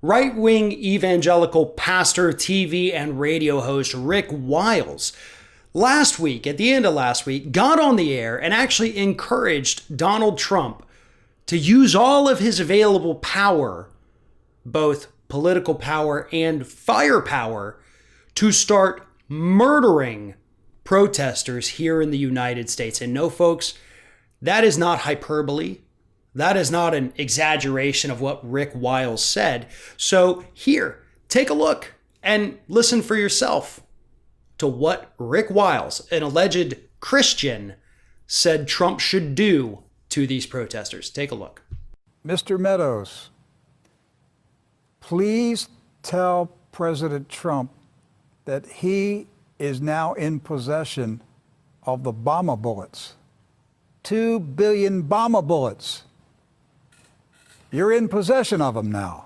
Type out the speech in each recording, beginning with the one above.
Right-wing evangelical pastor, TV, and radio host Rick Wiles last week, at the end of last week, got on the air and actually encouraged Donald Trump to use all of his available power, both political power and firepower, to start murdering protesters here in the United States. And no, folks, that is not hyperbole. That is not an exaggeration of what Rick Wiles said. So here, take a look and listen for yourself to what Rick Wiles, an alleged Christian, said Trump should do to these protesters. Take a look. Mr. Meadows, please tell President Trump that he is now in possession of the bomber bullets. 2 billion bomber bullets. You're in possession of them now.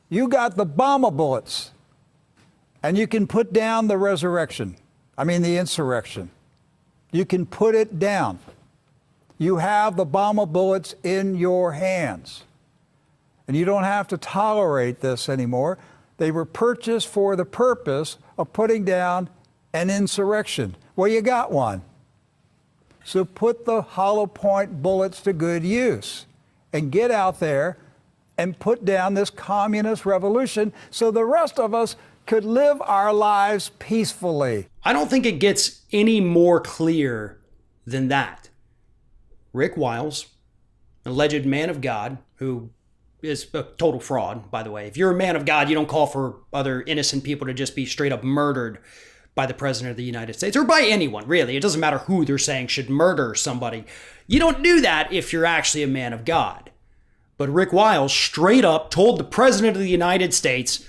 You got the bomber bullets. And you can put down the the insurrection. You can put it down. You have the bomber bullets in your hands. And you don't have to tolerate this anymore. They were purchased for the purpose of putting down an insurrection. Well, you got one. So put the hollow point bullets to good use and get out there and put down this communist revolution so the rest of us could live our lives peacefully. I don't think it gets any more clear than that. Rick Wiles, an alleged man of God, who is a total fraud, by the way. If you're a man of God, you don't call for other innocent people to just be straight up murdered by the President of the United States, or by anyone, really. It doesn't matter who they're saying should murder somebody. You don't do that if you're actually a man of God. But Rick Wiles straight up told the President of the United States,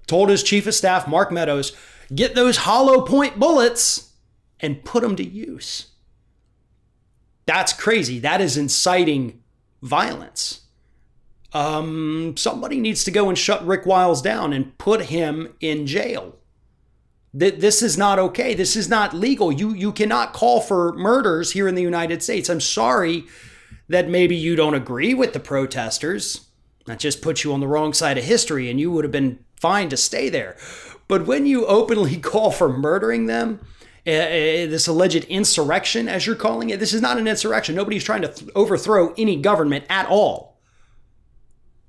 told his Chief of Staff, Mark Meadows, get those hollow point bullets and put them to use. That's crazy. That is inciting violence. Somebody needs to go and shut Rick Wiles down and put him in jail. This is not okay. This is not legal. You cannot call for murders here in the United States. I'm sorry that maybe you don't agree with the protesters. That just puts you on the wrong side of history, and you would have been fine to stay there. But when you openly call for murdering them, this alleged insurrection, as you're calling it, this is not an insurrection. Nobody's trying to overthrow any government at all.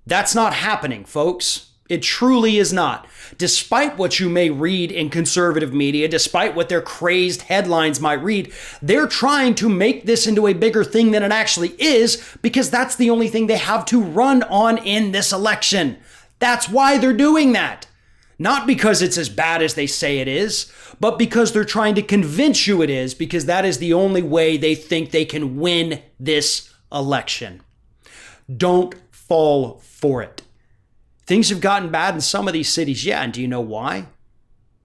That's not happening, folks. It truly is not. Despite what you may read in conservative media, despite what their crazed headlines might read, they're trying to make this into a bigger thing than it actually is, because that's the only thing they have to run on in this election. That's why they're doing that. Not because it's as bad as they say it is, but because they're trying to convince you it is, because that is the only way they think they can win this election. Don't fall for it. Things have gotten bad in some of these cities, yeah, and do you know why?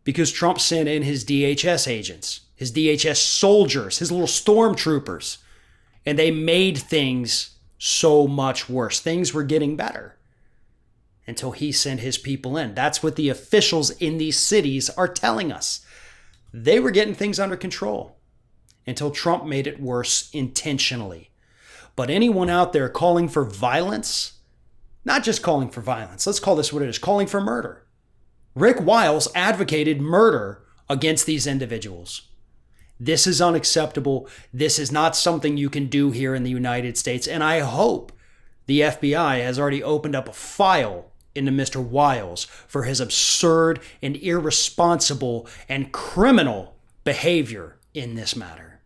Because Trump sent in his DHS agents, his DHS soldiers, his little stormtroopers, and they made things so much worse. Things were getting better until he sent his people in. That's what the officials in these cities are telling us. They were getting things under control until Trump made it worse intentionally. But anyone out there calling for violence, not just calling for violence, let's call this what it is, calling for murder. Rick Wiles advocated murder against these individuals. This is unacceptable. This is not something you can do here in the United States. And I hope the FBI has already opened up a file into Mr. Wiles for his absurd and irresponsible and criminal behavior in this matter.